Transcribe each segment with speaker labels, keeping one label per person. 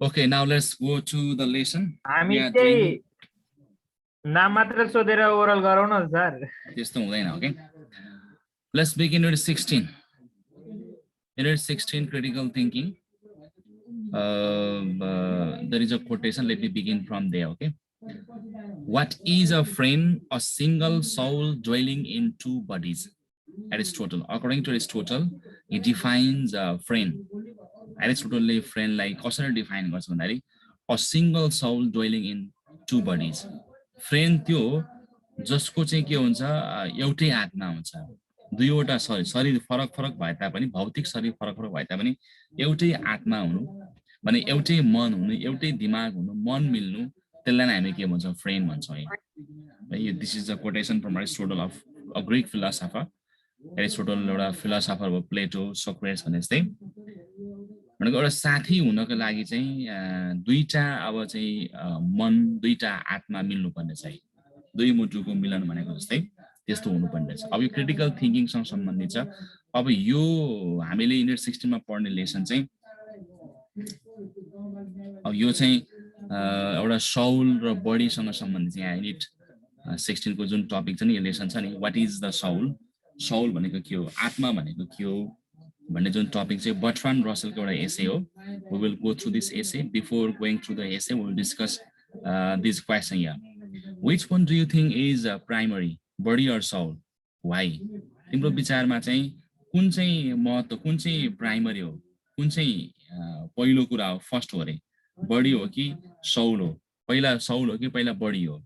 Speaker 1: Okay, now let's go to the lesson.
Speaker 2: हामी चाहिँ नाम मात्र सोधेर ओरल गरौँ न सर.
Speaker 1: त्यस्तो हुँदैन. Okay, let's begin with 16. Unit 16, critical thinking. There is a quotation. Let me begin from there. Okay, what is a friend? A single soul dwelling in two bodies. Aristotle. According to Aristotle, he defines a friend. Aristotle friend like कसरी define गर्छ भन्दाखेरि a single soul dwelling in two bodies. Friend त्यो जसको चाहिँ के हुन्छ एउटै आत्मा हुन्छ. दुईवटा शरीर फरक फरक भए तापनि भौतिक शरीर फरक फरक भए तापनि एउटै आत्मा हुनु भने एउटै मन हुनु एउटै दिमाग हुनु मन मिल्नु त्यसलाई हामी के भन्छौँ फ्रेन्ड भन्छौँ है. This is a quotation from Aristotle of a Greek philosopher. Aristotle एउटा फिलोसोफर हो प्लेटो सोक्रेटिस भने जस्तै भनेको एउटा साथी हुनको लागि चाहिँ दुईटा अब चाहिँ मन दुईटा आत्मा मिल्नु पर्ने छ दुई मुटुको मिलन भनेको जस्तै त्यस्तो हुनुपर्ने छ. अब यो क्रिटिकल थिंकिङ सँग सम्बन्धित छ. अब यो हामीले युनिट 16 मा पढ्ने लेसन चाहिँ अब यो चाहिँ एउटा साउल र बडी सँग सम्बन्धित चाहिँ युनिट 16 को जुन टपिक छ नि यो लेसन छ नि what is the Saul. Saul भनेको के हो आत्मा भनेको के हो भन्ने जुन टपिक चाहिँ बर्ट्रान्ड रसलको एउटा एसे हो. We will go through this essay. Before going through the essay we will discuss this question here. Which one do you think is primary body or soul why. तिम्रो विचारमा चाहिँ कुन चाहिँ महत्त्व कुन चाहिँ प्राइमरी हो कुन चाहिँ पहिलो कुरा हो फर्स्ट हो रे बडी हो कि साउल हो पहिला साउल हो कि पहिला बडी हो.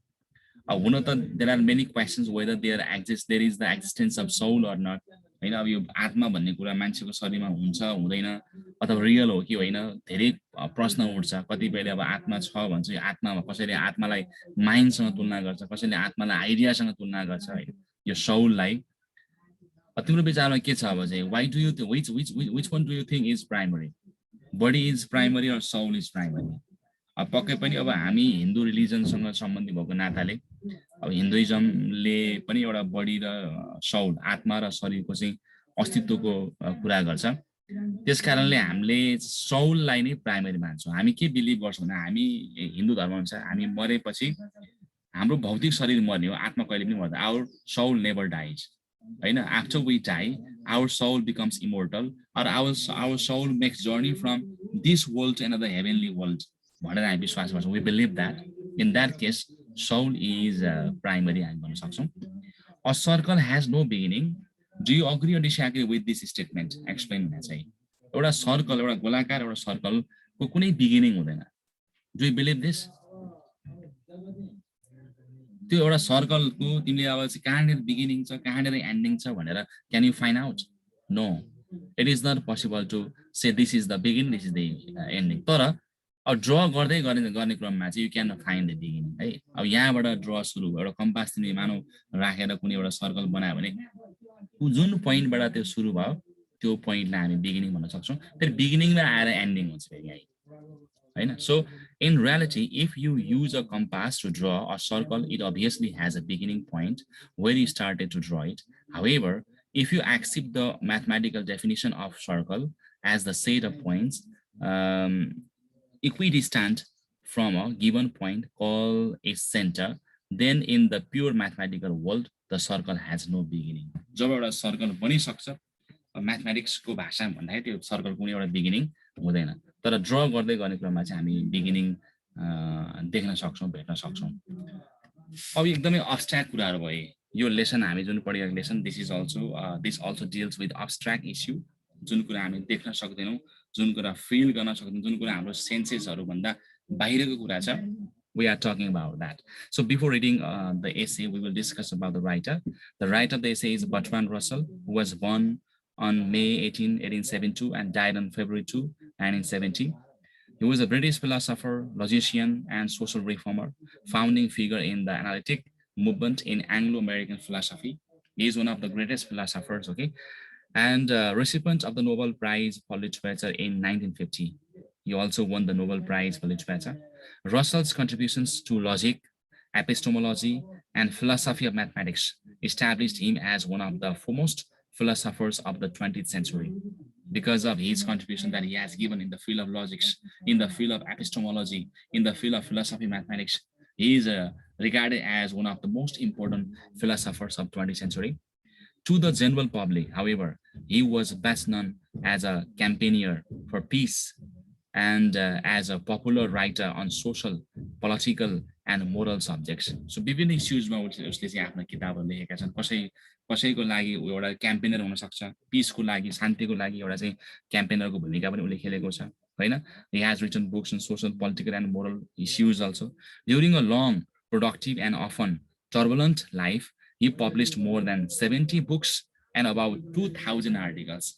Speaker 1: हुन त there are many questions whether there is the existence of soul or not हैन. अब यो आत्मा भन्ने कुरा मान्छेको शरीरमा हुन्छ हुँदैन अथवा रियल हो कि होइन धेरै प्रश्न उठ्छ. कतिपयले अब आत्मा छ भन्छ यो आत्मामा कसैले आत्मालाई माइन्डसँग तुलना गर्छ कसैले आत्मालाई आइडियासँग तुलना गर्छ है यो साउललाई. तिम्रो विचारमा के छ अब चाहिँ why do you which one do you think is primary body is primary or soul is primary. अब पक्कै पनि अब हामी हिन्दू रिलिजनसँग सम्बन्धी भएको नाताले अब हिन्दुइजमले पनि एउटा बडी र साउल आत्मा र शरीरको चाहिँ अस्तित्वको कुरा गर्छ. त्यसकारणले हामीले साउललाई नै प्राइमरी मान्छौँ. हामी के बिलिभ गर्छौँ भने हामी हिन्दू धर्म अनुसार हामी मरेपछि हाम्रो भौतिक शरीर मर्ने हो आत्मा कहिले पनि मर्दैन. आवर साउल नेभर डाइज हैन. After we die our soul becomes immortal or our soul makes journey from this world to another heavenly world भनेर हामी विश्वास गर्छौँ. We believe that in that case soul is primary हामी भन्न सक्छौँ. A circle has no beginning. Do you agree or disagree with this statement. Explain हुने चाहिँ एउटा सर्कल एउटा गोलाकार एउटा सर्कलको कुनै बिगिनिङ हुँदैन. Do you believe this. त्यो एउटा सर्कलको तिमीले अब चाहिँ कहाँनिर बिगिनिङ छ कहाँनिर एन्डिङ छ भनेर can you find out. No it is not possible to say this is the beginning this is the ending. तर अब ड्र गर्दै गर्ने क्रममा चाहिँ you can find the beginning है. अब यहाँबाट ड्र सुरु भयो एउटा कम्पास तिमीले मानौ राखेर कुनै एउटा सर्कल बनायो भने जुन पोइन्टबाट त्यो सुरु भयो त्यो पोइन्टलाई हामी बिगिनिङ भन्न सक्छौँ. फेरि बिगिनिङमा आएर एन्डिङ हुन्छ फेरि यही हैन. So in reality, if you use a compass to draw a circle, it obviously has a beginning point where you started to draw it. However, if you accept the mathematical definition of circle as the set of points equidistant from a given point called its center, then in the pure mathematical world, the circle has no beginning. जब एउटा circle बनिसक्छ म्याथमेटिक्सको भाषामा भन्दाखेरि त्यो circle कुनै एउटा beginning हुँदैन. तर draw गर्दै गर्ने क्रममा चाहिँ हामी बिगिनिङ देख्न सक्छौँ भेट्न सक्छौँ. अब एकदमै अब्स्ट्र्याक्ट कुराहरू भए यो लेसन हामी जुन पढिरहेको lesson this also deals with abstract issue. जुन कुरा हामी देख्न सक्दैनौँ जुन कुरा फिल गर्न सक्दैनौँ जुन कुरा हाम्रो सेन्सेसहरूभन्दा बाहिरको कुरा छ. We are talking about that. So before reading the essay, we will discuss about the writer. The writer of the essay is Bertrand Russell, who was born on May 18, 1872 and died on February 2, 1970. He was a British philosopher, logician, and social reformer, founding figure in the analytic movement in Anglo-American philosophy. He is one of the greatest philosophers, okay, and recipient of the Nobel Prize for Literature in 1950. He also won the Nobel Prize for Literature. Russell's contributions to logic, epistemology, and philosophy of mathematics established him as one of the foremost philosophers of the 20th century. because of his contribution that he has given in the field of logics, in the field of epistemology, in the field of philosophy, mathematics. He is regarded as one of the most important philosophers of 20th century. To the general public, however, he was best known as a campaigner for peace and as a popular writer on social, political, and moral subjects. So विभिन्न इस्युजमा उसले चाहिँ आफ्नो किताबहरू लेखेका छन्. कसैको लागि एउटा क्याम्पेनर हुन सक्छ, पिसको लागि, शान्तिको लागि एउटा चाहिँ क्याम्पेनरको भूमिका पनि उसले खेलेको छ, हैन? He has written books on social, political, and moral issues also. During a long, productive, and often turbulent life, he published more than 70 books and about 2,000 articles.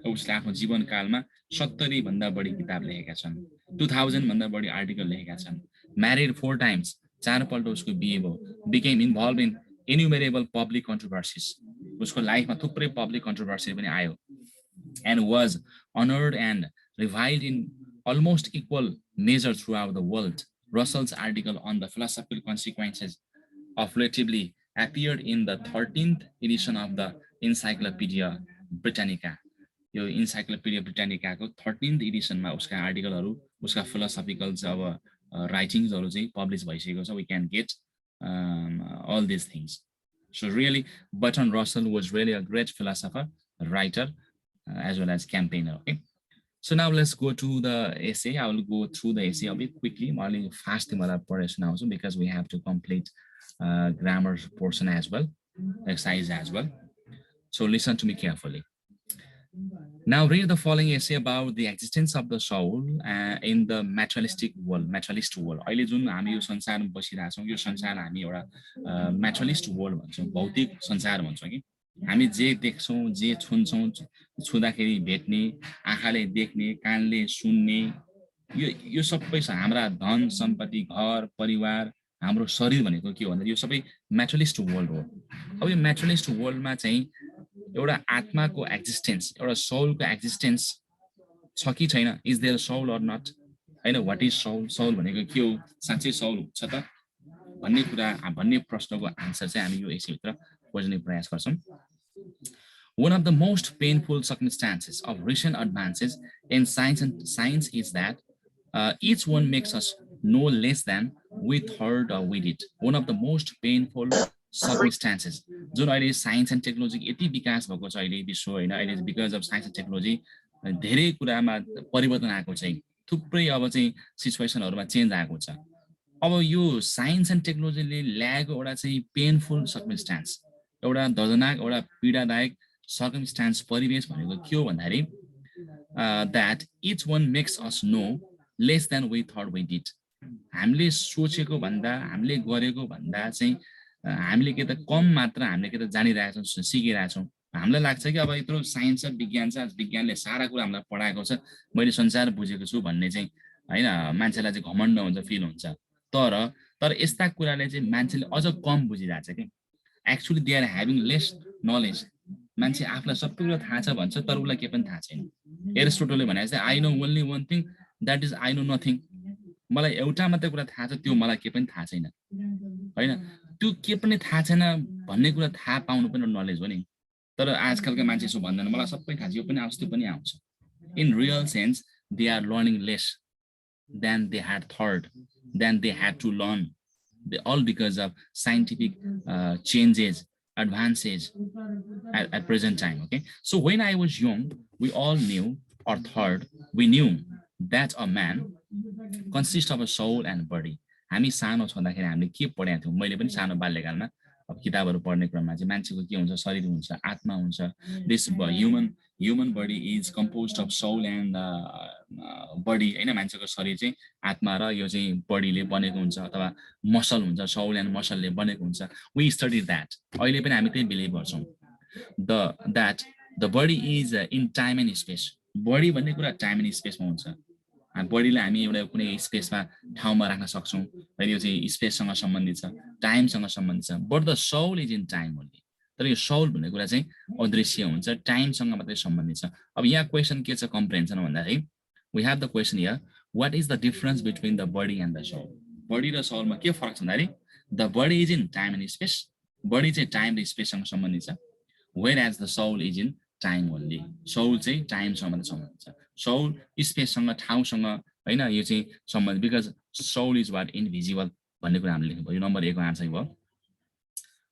Speaker 1: उसले आफ्नो जीवनकालमा 70 भन्दा बढी किताब लेखेका छन्, 2000 भन्दा बढी आर्टिकल लेखेका छन्. Married 4 times, 4 पल्ट उसको बिहे भयो. Became involved in innumerable public controversies. उसको लाइफमा थुप्रै पब्लिक कन्ट्रोभर्सी पनि आयो. And was honored and reviled in almost equal measure throughout the world. Russell's article on the philosophical consequences of relativity appeared in the 13th edition of the Encyclopedia Britannica. यो Encyclopedia Britannica को 13th एडिसनमा उसका आर्टिकलहरू, उसका philosophical अब राइटिङ्सहरू चाहिँ publish भइसकेको छ. We can get all these things. So really, Bertrand Russell was really a great philosopher, writer, as well as campaigner. Okay. So now let's go to the essay. I will go through the essay a bit quickly. I'll fast also because we have to complete grammar portion as well, exercise as well. So listen to me carefully. Now read the following essay about the existence of the soul in the materialistic world. Materialist world. अहिले जुन हामी यो संसारमा बसिरहेका छौँ, यो संसार हामी एउटा materialist world भन्छौँ, भौतिक संसार भन्छौँ कि हामी जे देख्छौँ, जे छुन्छौँ, छुँदाखेरि भेट्ने, आँखाले देख्ने, कानले सुन्ने, यो सबै छ. हाम्रा धन सम्पत्ति, घर परिवार, हाम्रो शरीर भनेको के हो भन्दा यो सबै materialist world हो. अब यो materialist worldमा चाहिँ एउटा आत्माको एक्जिस्टेन्स, एउटा सोलको एक्जिस्टेन्स छ कि छैन, is there soul or not, हैन? व्हाट इज सोल, सोल भनेको के हो, साँच्चै सोल हुन्छ त भन्ने कुरा, भन्ने प्रश्नको आन्सर चाहिँ हामी यो एसेभित्र खोज्ने प्रयास गर्छौँ. One of the most painful circumstances of recent advances in science is that each one makes us no less than we thought or we did. One of the most painful circumstances जुन अहिले science and technology यति विकास भएको छ अहिले विश्व, होइन? अहिले because of science and technology धेरै कुरामा परिवर्तन आएको छ, थुप्रै अब चाहिँ सिचुएसनहरुमा चेन्ज आएको छ. अब यो साइन्स एन्ड टेक्नोलोजीले ल्याएको एउटा चाहिँ पेनफुल सर्कमस्टान्स, एउटा दर्दनाक, एउटा पीडादायक सर्कमस्टान्स, परिवेश भनेको के हो भन्दाखेरि that each one makes us know less than we thought we did. हामीले सोचेको भन्दा, हामीले गरेको भन्दा चाहिँ हामीले के त कम मात्र हामीले के त जानिरहेछौँ, सिकिरहेछौँ. हामीलाई लाग्छ कि अब यत्रो साइन्स छ, विज्ञान छ, विज्ञानले सारा कुरा हामीलाई पढाएको छ, मैले संसार बुझेको छु भन्ने चाहिँ हैन मान्छेलाई चाहिँ घमण्ड हुन्छ, फिल हुन्छ. तर यस्ता कुराले चाहिँ मान्छेले अझ कम बुझिरहेछ कि actually they are having less knowledge. मान्छे आफूलाई सबै कुरा थाहा छ भन्छ, तर उसलाई के पनि थाहा छैन. एरिस्टोटलले भने चाहिँ I know only one thing, that is I know nothing. मलाई एउटा मात्रै कुरा थाहा छ, त्यो मलाई के पनि थाहा छैन, हैन? त्यो के पनि थाहा छैन भन्ने कुरा थाहा पाउनु पनि नलेज हो नि. तर आजकलका मान्छे यसो भन्दैन, मलाई सबै थाहा छ, यो पनि आउँछ, त्यो पनि आउँछ. In real sense they are learning less than they had third, than they had to learn, all because of scientific changes, advances at present time. Okay, so when I was young, we all knew or thought we knew that a man consists of a soul and body. हामी सानो छँदाखेरि हामीले के पढेका थियौँ, मैले पनि सानो बाल्यकालमा अब किताबहरू पढ्ने क्रममा चाहिँ मान्छेको के हुन्छ, शरीर हुन्छ, आत्मा हुन्छ. This human body is composed of soul and body, हैन? मान्छेको शरीर चाहिँ आत्मा र यो चाहिँ बडीले बनेको हुन्छ, अथवा मसल हुन्छ, सोल एन्ड मसलले बनेको हुन्छ. We study that. अहिले पनि हामी त्यही बिलिभ गर्छौँ that the body is in time and space. Body भन्ने कुरा टाइम एन्ड स्पेसमा हुन्छ. बडीलाई हामी एउटा कुनै स्पेसमा ठाउँमा राख्न सक्छौँ, र यो चाहिँ स्पेससँग सम्बन्धित छ, टाइमसँग सम्बन्धित छ. But the soul is in time only. तर यो सोल भन्ने कुरा चाहिँ अदृश्य हुन्छ, टाइमसँग मात्रै सम्बन्धित छ. अब यहाँ क्वेसन के छ कम्प्रिहेन्सन भन्दाखेरि, we have the question here, what is the difference between the body and the soul. Body र सोलमा के फरक छ भन्दाखेरि, the body is in time and space. Body चाहिँ टाइम र स्पेससँग सम्बन्धित छ, whereas the soul is in time only soul चाहिँ टाइमसँग मात्रै सम्बन्ध छ सोल स्पेससँग ठाउँसँग हैन यो चाहिँ सम्बन्ध बिकज सोल इज वाट इनभिजिबल भन्ने कुरा हामीले लेख्नुभयो यो नम्बर 1 को आन्सर भयो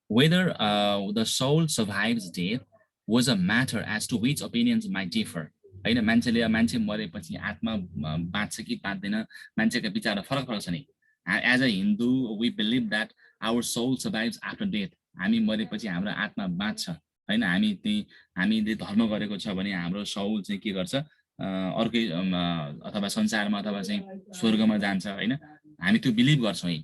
Speaker 1: whether the soul survives death was a matter as to which opinions might differ हैन मान्छेले मान्छे मरेपछि आत्मा बाँच्छ कि बाँच्दैन मान्छेका विचार फरक फरक छ नि as a Hindu we believe that our soul survives after death हामी मरेपछि हाम्रो आत्मा बाँच्छ हैन हामीले धर्म गरेको छ भने हाम्रो सोल चाहिँ के गर्छ अर्कै अथवा संसारमा अथवा चाहिँ स्वर्गमा जान्छ हैन हामी त्यो बिलिभ गर्छौं है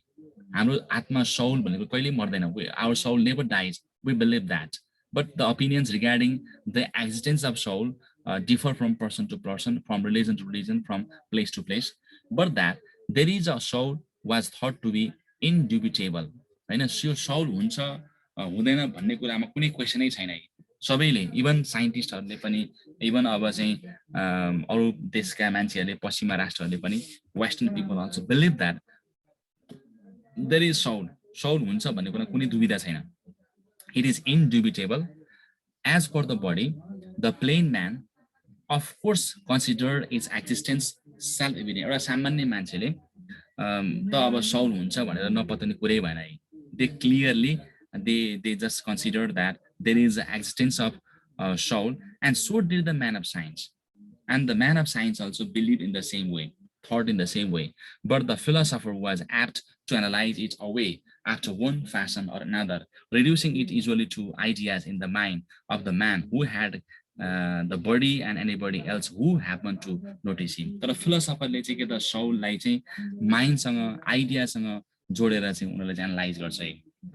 Speaker 1: हाम्रो आत्मा सोल भनेको कहिले मर्दैन our soul never dies we believe that but the opinions regarding the existence of soul differ from person to person, from religion to religion, from place to place. But that there is a soul was thought to be indubitable. हैन यो soul हुन्छ हुँदैन भन्ने कुरामा कुनै क्वेशनै छैन है सबैले इभन साइन्टिस्टहरुले पनि इभन अब चाहिँ अरु देशका मान्छेहरुले पश्चिमा राष्ट्रहरुले पनि western people also believe that there is soul हुन्छ भन्ने कुरा कुनै दुविधा छैन It is indubitable. As for the body, the plain man, of course, considered its existence self-evident. एउटा सामान्य मान्छेले त अब soul हुन्छ भनेर नपत्याउने कुरै भएन है they clearly they just considered that there is the existence of soul, and so did the man of science. And the man of science also believed in the same way, thought in the same way. But the philosopher was apt to analyze it away after one fashion or another, reducing it usually to ideas in the mind of the man who had the body and anybody else who happened to notice him. तर फिलोसफरले चाहिँ के त सोललाई चाहिँ माइन्डसँग आइडियासँग जोडेर चाहिँ उनीहरूले चाहिँ analyse गर्छ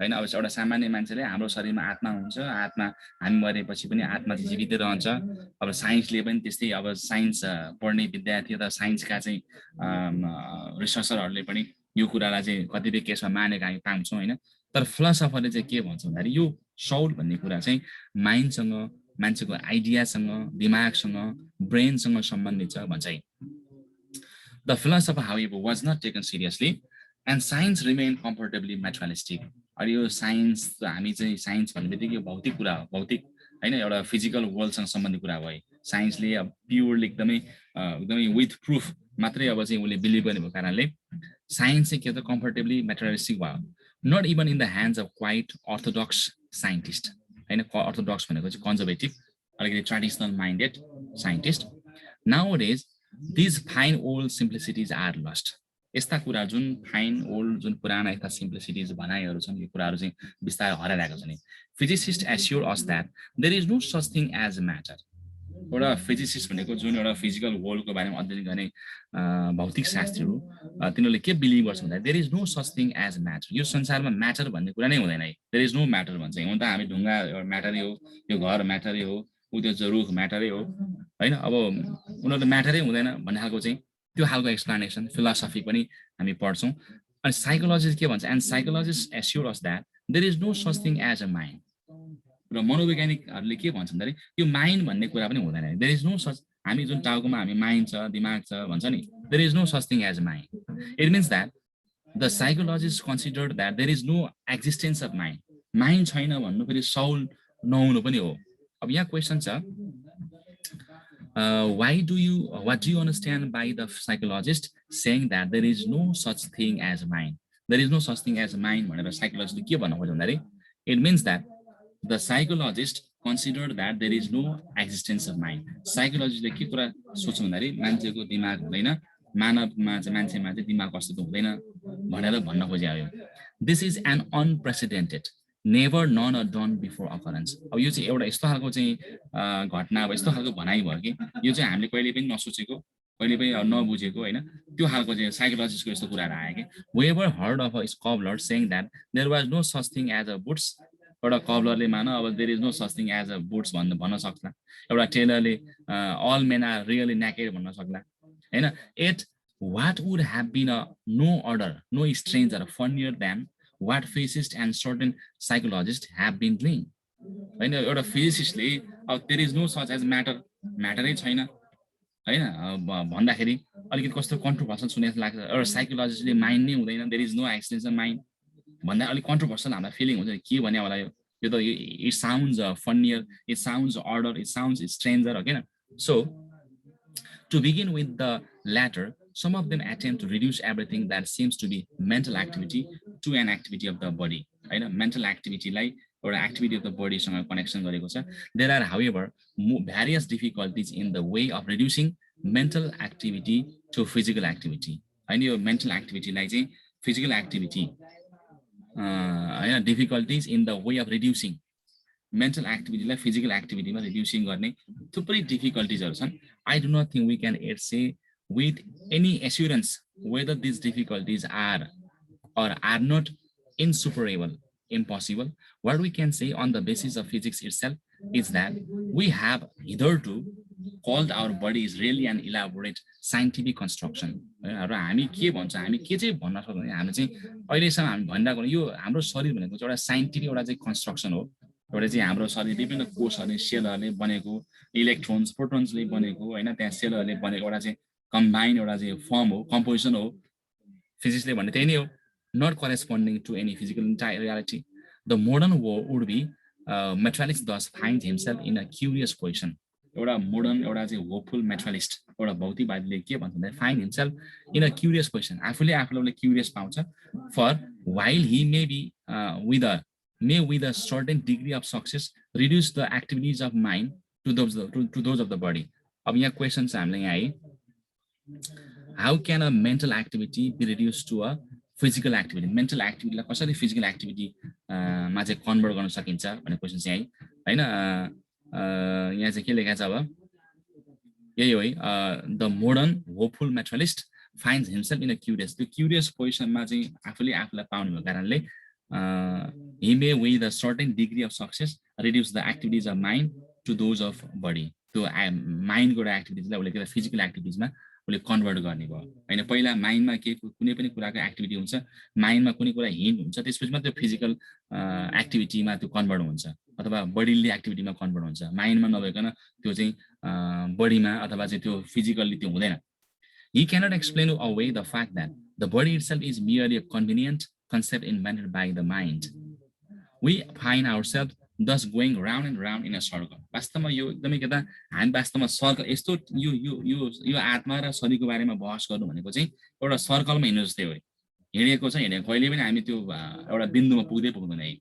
Speaker 1: हैन अब एउटा सामान्य मान्छेले हाम्रो शरीरमा आत्मा हुन्छ आत्मा हामी मरेपछि पनि आत्मा चाहिँ जीवितै रहन्छ अब साइन्सले पनि त्यस्तै अब साइन्स पढ्ने विद्यार्थी अथवा साइन्सका चाहिँ रिसर्चरहरूले पनि यो कुरालाई चाहिँ कतिपय केसमा मानेका हामी पाउँछौँ हैन तर फिलोसफरले चाहिँ के भन्छ भन्दाखेरि यो सोल भन्ने कुरा चाहिँ माइन्डसँग मान्छेको आइडियासँग दिमागसँग ब्रेनसँग सम्बन्धित छ भन्छ है the philosopher however was not taken seriously and science remained comfortably materialistic अनि यो साइन्स हामी चाहिँ साइन्स भन्ने बित्तिकै भौतिक कुरा हो भौतिक हैन एउटा फिजिकल वर्ल्डसँग सम्बन्धित कुरा भयो साइन्सले अब प्योरली एकदमै विथ प्रुफ मात्रै अब चाहिँ उले बिलिभ गर्ने भएको कारणले साइन्स चाहिँ के त कम्फर्टेबली मेटेरियलिस्टिक भयो not even in the hands of quite orthodox scientist हैन अर्थोडक्स भनेको चाहिँ कन्जर्भेटिभ अलिकति traditional minded scientist nowadays these fine old simplicities are lost यस्ता कुरा जुन फाइन ओल्ड जुन पुराना यस्ता सिम्प्लिसिटिज भनाइहरू छन् यो कुराहरू चाहिँ बिस्तारै हराइरहेको छ नि physicist assure us that there is no such thing as matter एउटा फिजिसिस्ट भनेको जुन एउटा फिजिकल वर्ल्डको बारेमा अध्ययन गर्ने भौतिक शास्त्रीहरू तिनीहरूले के बिलिभ गर्छ भन्दा there is no such thing as matter यो संसारमा म्याटर भन्ने कुरा नै हुँदैन है देयर इज नो म्याटर भन्छ हुन त हामी ढुङ्गा म्याटरै हो यो घर म्याटरै हो त्यो रुख म्याटरै हो हैन अब उनीहरू म्याटरै हुँदैन भन्ने खालको चाहिँ त्यो खालको एक्सप्लेनेसन फिलोसफी पनि हामी पढ्छौँ अनि साइकोलोजिस्ट के भन्छ and psychologist assure us that there is no such thing as a mind र मनोवैज्ञानिकहरूले के भन्छ भन्दाखेरि यो माइन्ड भन्ने कुरा पनि हुँदैन देयर इज नो सच हामी जुन टाउकोमा हामी माइन्ड छ दिमाग छ भन्छ नि there is no such thing as a mind it means that the psychologist considered that there is no existence of mind छैन भन्नु फेरि सोल नहुनु पनि हो अब यहाँ क्वेसन छ what do you understand by the psychologist saying that there is no such thing as mind? There is no such thing as mind भनेर साइकोलोजिस्टले के भन्नु खोज्छ भन्दाखेरि it means that the psychologist considered that there is no existence of mind. साइकोलोजिस्टले के कुरा सोच्छ भन्दाखेरि मान्छेको दिमाग हुँदैन मानवमा चाहिँ मान्छेमा चाहिँ दिमागको अस्तित्व हुँदैन भनेर भन्न खोजेको हो This is an unprecedented never none or done before occurrence. अब यो चाहिँ एउटा यस्तो खालको चाहिँ घटना अब यस्तो खालको भनाइ भयो कि यो चाहिँ हामीले कहिले पनि नसोचेको कहिले पनि नबुझेको हैन त्यो खालको चाहिँ साइकोलोजिस्टको यस्तो कुराहरु आयो कि whoever heard of a scholar saying that there was no such thing as a boots एउटा कबलरले मान अब there is no such thing as a boots भन्न सक्ला एउटा टेलरले all men are really naked भन्न सक्ला हैन it what would have been a no order no stranger funnier than what physicists and certain psychologists have been doing. हैन एउटा फिजिसिस्टले अब there is no such as म्याटरै छैन हैन भन्दाखेरि अलिकति कस्तो कन्ट्रोभर्सल सुने जस्तो लाग्छ एउटा साइकोलोजिस्टले माइन्ड नै हुँदैन there is no existence of mind भन्दा अलिक कन्ट्रोभर्सल हामीलाई फिलिङ हुन्छ के भन्ने होला यो यो त it sounds funnier, it sounds odder, it sounds stranger, okay? So to begin with the latter, some of them attempt to reduce everything that seems to be mental activity to an activity of the body. Right? Mental activity like or activity of the body connection. There are, however, various difficulties in the way of reducing mental activity to physical activity. I know mental activity like physical activity. Difficulties in the way of reducing mental activity like physical activity reducing गर्ने थुप्रै डिफिकल्टिजहरु छन्. I do not think we can say with any assurance whether these difficulties are or are not insuperable, impossible. What we can say on the basis of physics itself is that we have hitherto called our body is really an elaborate scientific construction. र हामी के भन्छ, हामी के चाहिँ भन्न सक्छौँ भने हामी चाहिँ अहिलेसम्म हामी भनिरहेको यो हाम्रो शरीर भनेको चाहिँ एउटा साइन्टिफिक एउटा चाहिँ कन्स्ट्रक्सन हो. एउटा चाहिँ हाम्रो शरीर विभिन्न कोषहरूले सेलहरूले बनेको, इलेक्ट्रोन्स प्रोटोन्सले बनेको हैन, त्यहाँ सेलहरूले बनेको एउटा चाहिँ कम्बाइन एउटा चाहिँ फर्म हो, कम्पोजिसन हो. फिजिक्सले भन्ने त्यही नै हो. Not corresponding to any physical reality. The modern war would be materialist thus finds himself in a curious position. एउटा मोडर्न एउटा चाहिँ होपफुल मेटेरियलिस्ट एउटा भौतिकवादीले के भन्छ भन्दा find himself in a curious position. आफूले आफूलाई क्युरियस पाउँछ. For while he may be with a certain degree of success reduce the activities of mind to those of the body. अब यहाँ क्वेसन छ हामीलाई यहाँ है, how can a mental activity be reduced to a physical activity? Mental activity लाई कसरी physical activity मा चाहिँ कन्भर्ट गर्न सकिन्छ भन्ने क्वेसन चाहिँ है हैन. यहाँ चाहिँ के लेखा छ अब यही हो है, the modern hopeful materialist finds himself in a curious. त्यो क्युरियस पोजिसनमा चाहिँ आफूले आफूलाई पाउने भएको कारणले he may with a certain degree of success reduce the activities of mind to those of body. त्यो माइन्डको एक्टिभिटिजलाई उसले के फिजिकल एक्टिभिटिजमा उसले कन्भर्ट गर्ने भयो हैन. पहिला माइन्डमा के कुनै पनि कुराको एक्टिभिटी हुन्छ, माइन्डमा कुनै कुरा हिन्ट हुन्छ, त्यसपछि मात्र फिजिकल एक्टिभिटीमा त्यो कन्भर्ट हुन्छ अथवा बडीली एक्टिभिटीमा कन्भर्ट हुन्छ. माइन्डमा नभइकन त्यो चाहिँ बडीमा अथवा चाहिँ त्यो फिजिकल्ली त्यो हुँदैन. He cannot explain away the fact that the body itself is merely a convenient concept invented by the mind. We find ourselves thus going round and round in a circle. वास्तवमा यो एकदमै के त हामी वास्तवमा circle यस्तो यो आत्मा र शरीरको बारेमा बहस गर्नु भनेको चाहिँ एउटा सर्कलमा हिँड्नु जस्तै हो. हिँडेको छ हिँडेको कहिले पनि हामी त्यो एउटा बिन्दुमा पुग्दैन है.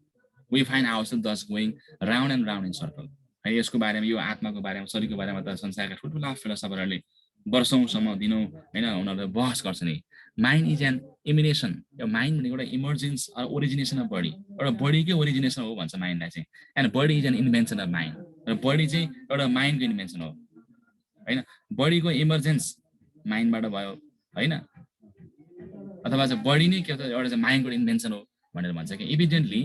Speaker 1: We find ourselves thus going round and round in circle. है यसको बारेमा यो आत्माको बारेमा शरीरको बारेमा त संसारका ठुल्ठुला फिलोसफरहरूले वर्षौंसम्म दिनौं हैन उनीहरूले बहस गर्छन्. Mind is an emanation. यो माइन्ड भनेको एउटा इमर्जेन्स ओरिजिनेसन अफ बडी, एउटा बडीकै ओरिजिनेसन हो भन्छ माइन्डलाई चाहिँ. And body is an invention of mind. र बडी चाहिँ एउटा माइन्डको इन्भेन्सन हो हैन. बडीको इमर्जेन्स माइन्डबाट भयो हैन, अथवा चाहिँ बडी नै के एउटा चाहिँ माइन्डको इन्भेन्सन हो भनेर भन्छ कि evidently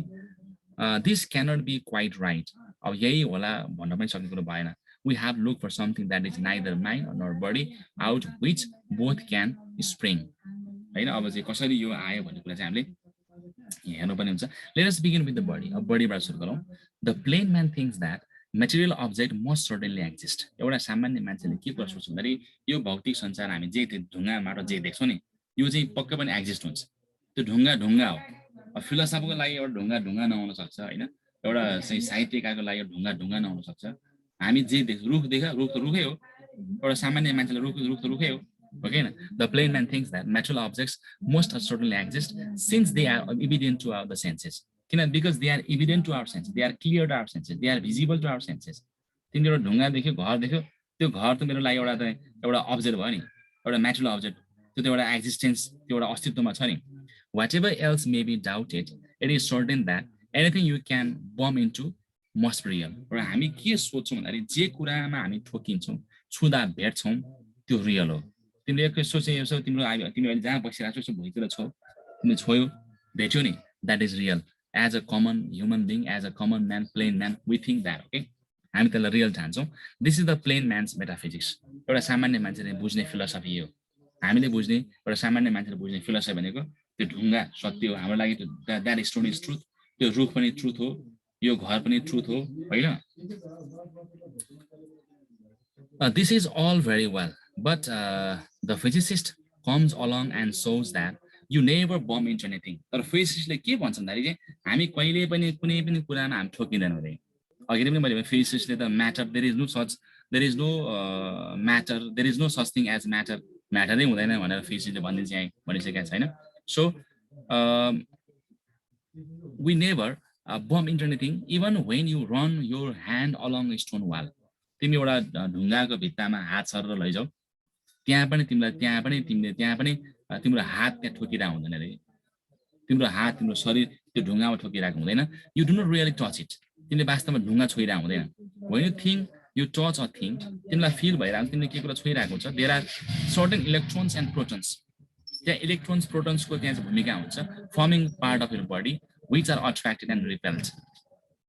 Speaker 1: this cannot be quite right. अब यही होला भन्न पनि सक्ने कुरो भएन. We have looked for something that is neither mind nor body, out which both can spring. हैन अब चाहिँ कसरी यो आयो भन्ने कुरा चाहिँ हामीले हेर्नु पर्ने हुन्छ. Let us begin with the body. अब बडीबाट सुरु गरौँ. The plain man thinks that material object must certainly exist. एउटा सामान्य मान्छेले के कुरा सोच्छ भन्दाखेरि यो भौतिक संसार हामी जे ढुङ्गा माटो जे देख्छौँ नि यो चाहिँ पक्कै पनि एक्जिस्ट हुन्छ. त्यो ढुङ्गा हो. अब फिलोसफीको लागि एउटा ढुङ्गा नहुन सक्छ हैन, एउटा चाहिँ साहित्यकारको लागि ढुङ्गा नहुन सक्छ. हामी जे देख्छौँ रुख त रुखै हो, एउटा सामान्य मान्छेले रुख त रुखै हो. Okay, the plain man thinks that material objects must certainly exist since they are evident to our senses. Because they are evident to our senses, they are clear to our senses, they are visible to our senses. तिम्रो ढुङ्गा देख्यो, घर देख्यो, त्यो घर त मेरो लागि एउटा अब्जेक्ट भयो नि, एउटा मेटल अब्जेक्ट. त्यो त एउटा एक्जिस्टेन्स, त्यो एउटा अस्तित्वमा छ नि. Whatever else may be doubted, it is certain that anything you can bump into must be real. र हामी के सोच्छौँ भन्दाखेरि जे कुरामा हामी ठोकिन्छौँ, छुँदा भेट्छौँ त्यो रियल हो. तिमीले एक सोचे यसो तिम्रो अहिले जहाँ बसिरहेको छौ भुइँतिर छौ, तिमीले छोयो भेट्यो नि, that is real. As a common human being, as a common man, plain man, we think that. Okay, हामी त्यसलाई real ठान्छौँ. This is the plain man's metaphysics. एउटा सामान्य मान्छेले बुझ्ने फिलोसफी हो. हामीले बुझ्ने एउटा सामान्य मान्छेले बुझ्ने फिलोसफी भनेको त्यो ढुङ्गा सत्य हो हाम्रो लागि. that stone is truth. त्यो रुख पनि ट्रुथ हो, यो घर पनि ट्रुथ हो हैन. This is all very well, but the physicist comes along and shows that you never bomb into anything. तर फिजिक्सले के भन्छ भन्दाखेरि चाहिँ हामी कहिले पनि कुनै पनि कुरामा हामी ठोकिँदैनौँ अरे। अघि नै पनि मैले फिजिक्सले त matter there is no such thing as matter, म्याटरै हुँदैन भनेर फिजिक्सले भनिसकेको छैन। So we never bump into anything even when you run your hand along a stone wall। तिमी एउटा ढुङ्गाको भित्तामा हात सरेर लैजाऊ, त्यहाँ पनि तिम्रो हात त्यहाँ ठोकिरहेको हुँदैन अरे। तिम्रो हात तिम्रो शरीर त्यो ढुङ्गामा ठोकिरहेको हुँदैन। You do not really touch it. तिमीले वास्तवमा ढुङ्गा छोइरहेको हुँदैन। when you think you touch a thing, तिमीलाई फिल भइरहेको तिमीले के कुरा छोइरहेको हुन्छ। There are certain electrons and protons. त्यहाँ इलेक्ट्रोन्स प्रोटोन्सको त्यहाँ चाहिँ भूमिका हुन्छ, forming part of your body which are attracted and repelled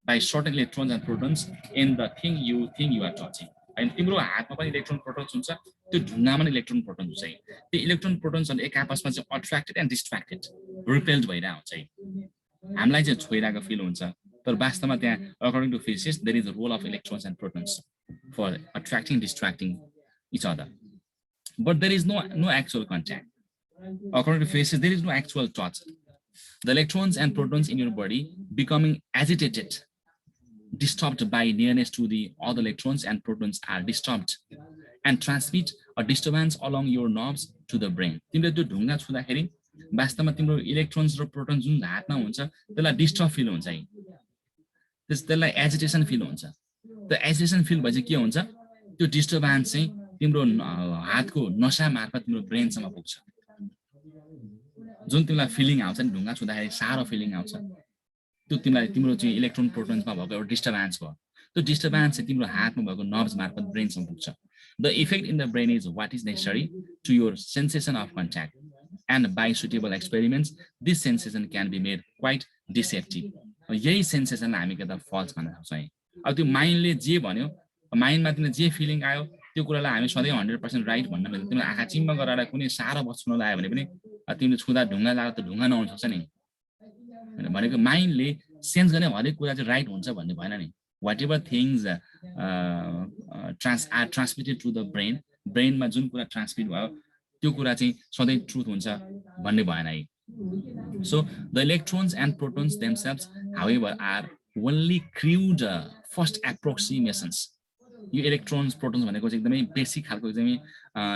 Speaker 1: by certain electrons and protons in the thing you think you are touching। अनि तिम्रो हातमा पनि इलेक्ट्रोन प्रोटोन्स हुन्छ, त्यो ढुङ्गामा पनि इलेक्ट्रोन प्रोटोन्स हुन्छ। त्यो इलेक्ट्रोन प्रोटोन्सहरु एक आपसमा चाहिँ अट्र्याक्टेड एन्ड डिस्ट्र्याक्टेड, रिपेल्ड भइरहेको हुन्छ। हामीलाई चाहिँ छोइरहेको फिल हुन्छ, तर वास्तवमा त्यहाँ according to physics there is a role of electrons and protons for attracting distracting each other, but there is no actual contact. According to physics there is no actual touch. The electrons and protons in your body becoming agitated, disturbed by nearness to the other electrons and protons are disturbed and transmit a disturbance along your nerves to the brain। तिमीले त्यो ढुङ्गा छुँदाखेरि वास्तवमा तिम्रो electrons र proton जुन हातमा हुन्छ त्यसलाई डिस्टर्ब फिल हुन्छ, त्यसलाई एजिटेसन फिल हुन्छ। त्यो एजिटेसन फिल भएपछि के हुन्छ, त्यो डिस्टर्बेन्स चाहिँ तिम्रो हातको नसा मार्फत तिम्रो ब्रेनसम्म पुग्छ। जुन तिमीलाई फिलिङ आउँछ नि ढुङ्गा छुँदाखेरि साह्रो फिलिङ आउँछ, त्यो तिम्रो चाहिँ इलेक्ट्रोन प्रोटोन्समा भएको एउटा डिस्टर्बेन्स भयो। त्यो डिस्टर्बेन्स चाहिँ तिम्रो हातमा भएको नर्भ्स मार्फत ब्रेनसम्म पुग्छ। The effect in the brain is what is necessary to your sensation of contact and by suitable experiments this sensation can be made quite deceptive. यही सेन्सेसनलाई हामी के त फल्स भन्न सक्छौँ। अब त्यो माइन्डले जे भन्यो, माइन्डमा तिमीले जे फिलिङ आयो त्यो कुरालाई हामी सधैँ 100% राइट भन्न मिल्दैन। तिमीले आँखा चिम्म गरेर कुनै साह्रो वस्तु छुन लाग्यो भने पनि तिमीले छुँदा ढुङ्गा लाग्दा त ढुङ्गा नहुन सक्छ नि भनेको। माइन्डले सेन्स गर्ने हरेक कुरा चाहिँ राइट हुन्छ भन्ने भएन नि। Whatever things are transmitted to the brain, ब्रेनमा जुन कुरा ट्रान्समिट भयो त्यो कुरा चाहिँ सधैँ ट्रुथ हुन्छ भन्ने भएन है। So the electrons and protons themselves however are only crude first approximations. यो इलेक्ट्रोन्स प्रोटोन्स भनेको चाहिँ एकदमै बेसिक खालको एकदमै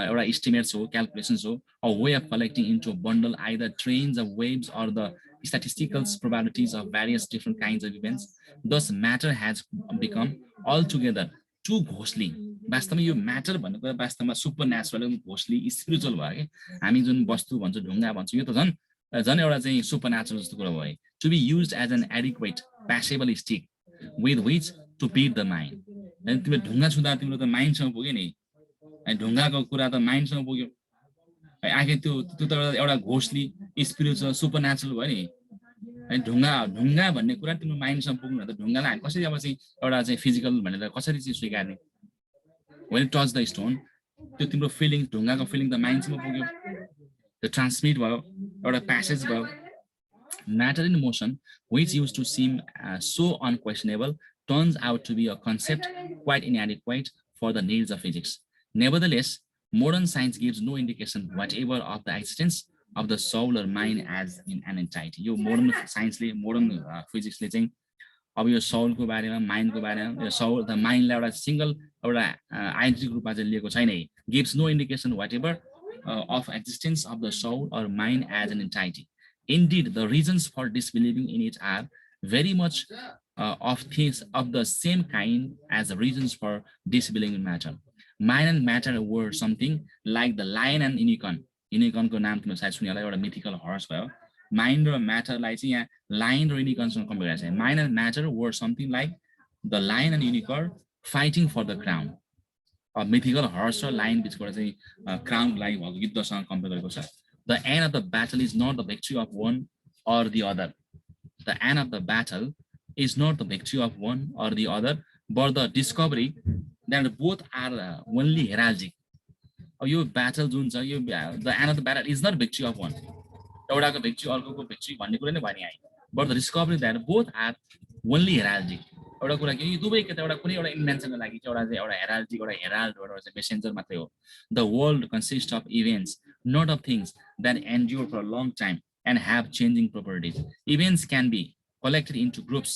Speaker 1: एउटा इस्टिमेट्स हो, क्यालकुलेसन्स हो, a way of collecting into bundle either trains of waves or the statistical probabilities of various different kinds of events। Thus matter has become altogether too ghostly। वास्तवमा यो म्याटर भनेको वास्तवमा सुपर नेचुरल, घोस्टली, स्पिरिचुअल भयो कि। हामी जुन वस्तु भन्छौँ ढुङ्गा भन्छौँ, यो त झन् एउटा चाहिँ सुपर नेचुरल जस्तो कुरा भयो। To be used as an adequate passable stick with which to beat the mind. तिमीले ढुङ्गा छुँदा तिम्रो त माइन्डसँग पुग्यो नि, ढुङ्गाको कुरा त माइन्डसँग पुग्यो। आखिर त्यो त एउटा घोस्टली स्पिरिचुअल सुपर नेचुरल भयो नि। ढुङ्गा भन्ने कुरा तिम्रो माइन्डसँग पुग्नु त ढुङ्गालाई हामी कसरी अब चाहिँ एउटा चाहिँ फिजिकल भनेर कसरी चाहिँ स्वीकार्ने। वेन टच द स्टोन, त्यो तिम्रो फिलिङ, ढुङ्गाको फिलिङ त माइन्डसम्म पुग्यो, त्यो ट्रान्समिट भयो, एउटा प्यासेज भयो। Matter in motion which used to seem so unquestionable turns out to be a concept quite inadequate for the needs of physics। Nevertheless, modern science gives no indication whatever of the existence of the soul or mind as in an entity। यो modern साइन्सले, modern फिजिक्सले चाहिँ अब यो सोलको बारेमा, माइन्डको बारेमा, यो sole the माइन्डलाई एउटा single एउटा identity रूपमा चाहिँ लिएको छैन। Gives no indication whatever of existence of the soul or mind as an entity। Indeed, the reasons for disbelieving in it are very much of things of the same kind as the reasons for disbelieving in matter। Mind and matter were something like the lion and unicorn। Unicorn को नाम तिमीले सायद सुन्यो होला, एउटा mythical horse भयो। Mind र म्याटरलाई चाहिँ यहाँ लायन र युनिकर्नसँग कम्पेयर गरेको छ। Mind and matter were something like the lion and unicorn fighting for the crown. अब मिथिकल हर्स र लायन बिचबाट चाहिँ क्राउनलाई भएको युद्धसँग कम्पेयर गरेको छ। The end of the battle is not the victory of one or the other. The end of the battle is not the victory of one or the other, but the discovery that both are only heraldic। यो battle जुन छ, यो the end of the battle is not victory of one, एउटाको victory अर्कोको victory भन्ने कुरा नै भएन यहाँ। but the discovery that both are only heraldic, एउटा कुरा के यो दुवै एउटा कुनै एउटा इन्भेन्सनको लागि चाहिँ एउटा हेराल्डी एउटा हेराल्ड एउटा चाहिँ मेसेन्जर मात्रै हो the world consist of events not of things that endure for a long time and have changing properties events can be collected into groups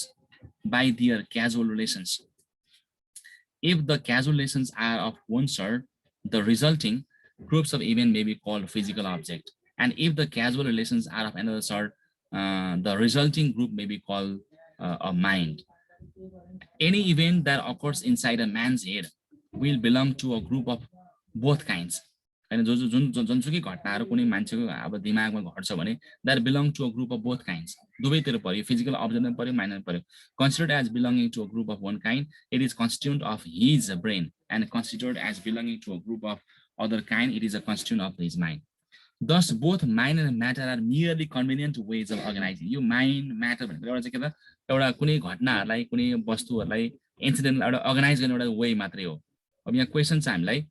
Speaker 1: by their causal relations. If the causal relations are of one sort, the resulting groups of events may be called physical object. And if the causal relations are of another sort, the resulting group may be called a mind. Any event that occurs inside a man's head will belong to a group of both kinds. And जुनसुकै घटनाहरू कुनै मान्छेको अब दिमागमा घट्छ भने that belong to a group of both kinds. दुवैतिर पर्यो physical object पनि पर्यो माइन्ड पनि पर्यो considered as belonging to a group of one kind it is constituent of his brain and considered as belonging to a group of other kind it is a constituent of his mind. Thus both mind and matter are merely convenient ways of organizing. यो mind matter भनेको एउटा चाहिँ के त एउटा कुनै घटनाहरूलाई कुनै वस्तुहरूलाई इन्सिडेन्टलाई एउटा अर्गनाइज गर्ने एउटा वे मात्रै हो. अब यहाँ क्वेसन छ हामीलाई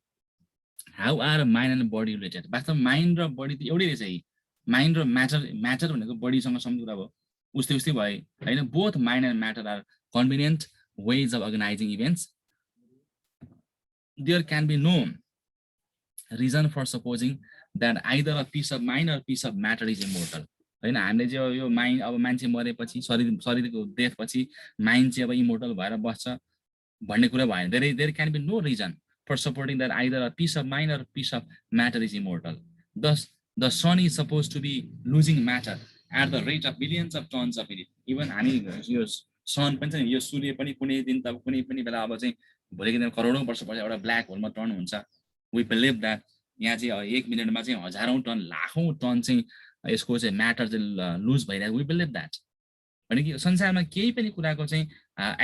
Speaker 1: how are mind and body related. वास्तव माइन्ड र बडी त एउटै रहेछ. माइन्ड र म्याटर भनेको बडीसँग सम्बन्धित कुरा भयो उस्तै उस्तै भयो होइन. Both mind and matter are convenient ways of organising events. There can be no reason for supposing that either a piece of mind or a piece of matter is immortal. होइन हामीले चाहिँ यो माइन्ड अब मान्छे मरेपछि शरीरको death पछि mind चाहिँ अब इमोर्टल भएर बस्छ भन्ने कुरा भएन. There can be no reason for supporting that either a piece of mind or piece of matter is immortal. Thus the sun is suppose to be losing matter at the rate of billions of tons of it. Even हामी यो सन पनि छ नि यो सूर्य पनि कुनै दिन त कुनै पनि बेला अब चाहिँ भोलिको दिन करोडौँ वर्षपछि एउटा ब्ल्याक होलमा टर्न हुन्छ. वी बिलिभ द्याट यहाँ चाहिँ 1 मिनटमा चाहिँ हजारौँ टन लाखौँ टन चाहिँ यसको चाहिँ म्याटर चाहिँ लुज भइरहेको. We believe that. भने कि संसारमा केही पनि कुराको चाहिँ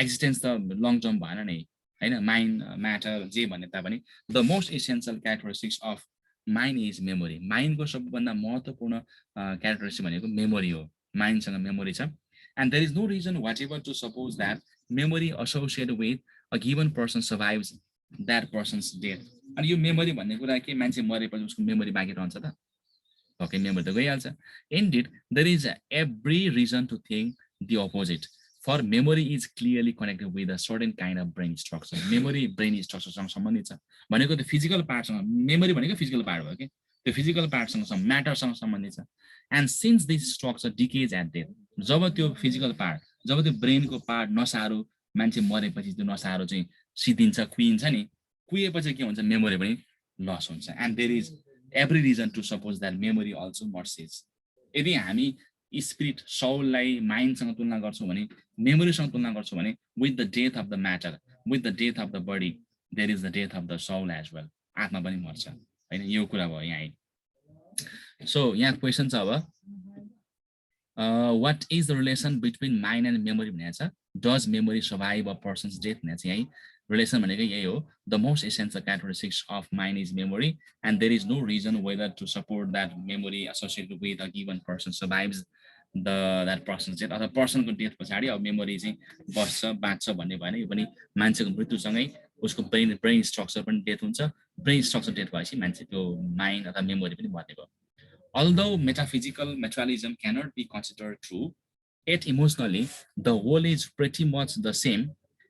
Speaker 1: एक्जिस्टेन्स त लङ टर्म भएन नै होइन. माइन्ड म्याटर जे भने तापनि the most essential characteristics of mind is memory. माइन्डको सबभन्दा महत्त्वपूर्ण क्यारेक्टरिस्टिक भनेको मेमोरी हो. माइन्डसँग मेमोरी छ. And there is no reason whatever to suppose that memory associated with a given person survives that person's death. अनि यो memory भन्ने कुरा के मान्छे मरेपछि उसको मेमोरी बाँकी रहन्छ त? ओके मेमोरी त गइहाल्छ. Indeed there is every reason to think the opposite. For memory is clearly connected with a certain kind of brain structure. Memory brain स्ट्रक्चरसँग सम्बन्धित छ भनेको त्यो फिजिकल पार्टसँग. मेमोरी भनेको फिजिकल पार्ट भयो कि त्यो फिजिकल पार्टसँग म्याटरसँग सम्बन्धित छ. And since this structure decays at death. जब त्यो फिजिकल पार्ट जब त्यो ब्रेनको पार्ट नसाहरू मान्छे मरेपछि त्यो नसाहरू चाहिँ सिद्धिन्छ कुहिन्छ नि. कुहिएपछि के हुन्छ मेमोरी पनि लस हुन्छ. And there is every reason to suppose that memory also must cease. यदि हामी स्पिरिट सौललाई माइन्डसँग तुलना गर्छौँ भने मेमोरीसँग तुलना गर्छौँ भने with the death of the matter with the death of the body there is the death of the soul as well. आत्मा पनि मर्छ होइन. यो कुरा भयो यहाँ. सो यहाँ क्वेसन छ अब what is the relation between mind and memory भनेको छ. Does memory survive a person's death भनेको चाहिँ यही relation भनेको यही हो. The most essential characteristics of mind is memory and there is no reason whether to support that memory associated with a given person survives that person's death. अथवा पर्सनको death पछाडि अब memory चाहिँ बस्छ बाँच्छ भन्ने भएन. यो पनि मान्छेको मृत्युसँगै उसको ब्रेन स्ट्रक्चर पनि डेथ हुन्छ. ब्रेन स्ट्रक्चर डेथ भएपछि मान्छे त्यो माइन्ड अथवा मेमोरी पनि मर्ने भयो. Although metaphysical materialism cannot be considered true, yet emotionally the whole is pretty much the same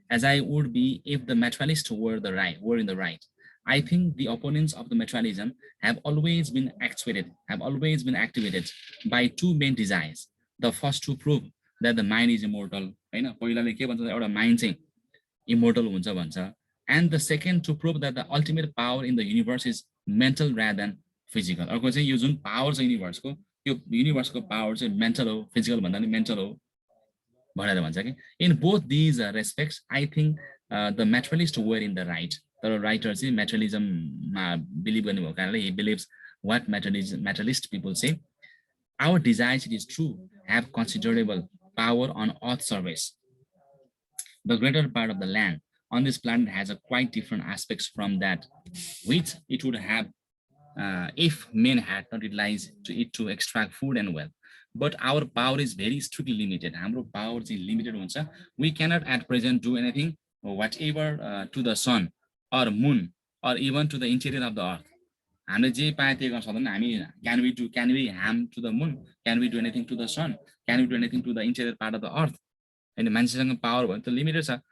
Speaker 1: as I would be if the materialists were in the right. I think the opponents of the materialism have always been activated by two main desires. The first to prove that the mind is immortal. होइन पहिलाले के भन्छ एउटा mind चाहिँ immortal हुन्छ भन्छ. And the second to prove that the ultimate power in the universe is mental rather than physical. अर्को चाहिँ यो जुन पावर छ युनिभर्सको यो युनिभर्सको पावर चाहिँ मेन्टल हो फिजिकल भन्दा पनि मेन्टल हो भनेर भन्छ कि. In both these respects I think the materialist were in the right. तर राइटर चाहिँ मेटेरियलिजममा बिलिभ गर्ने भएको कारणले he believes what materialist people say. Our desires it is true have considerable power on earth surface. The greater part of the land on this planet has a quite different aspects from that which it would have if men had not utilized it to extract food and wealth. But our power is very strictly limited. हाम्रो power चाहिँ limited हुन्छ. We cannot at present do anything whatever to the sun or moon or even to the interior of the earth. हामीले जे पाए त्यही गर्न सक्दैन हामी. Can we harm to the moon? Can we do anything to the sun? Can we do anything to the interior part of the earth? होइन मान्छेसँग power भयो त लिमिटेड छ.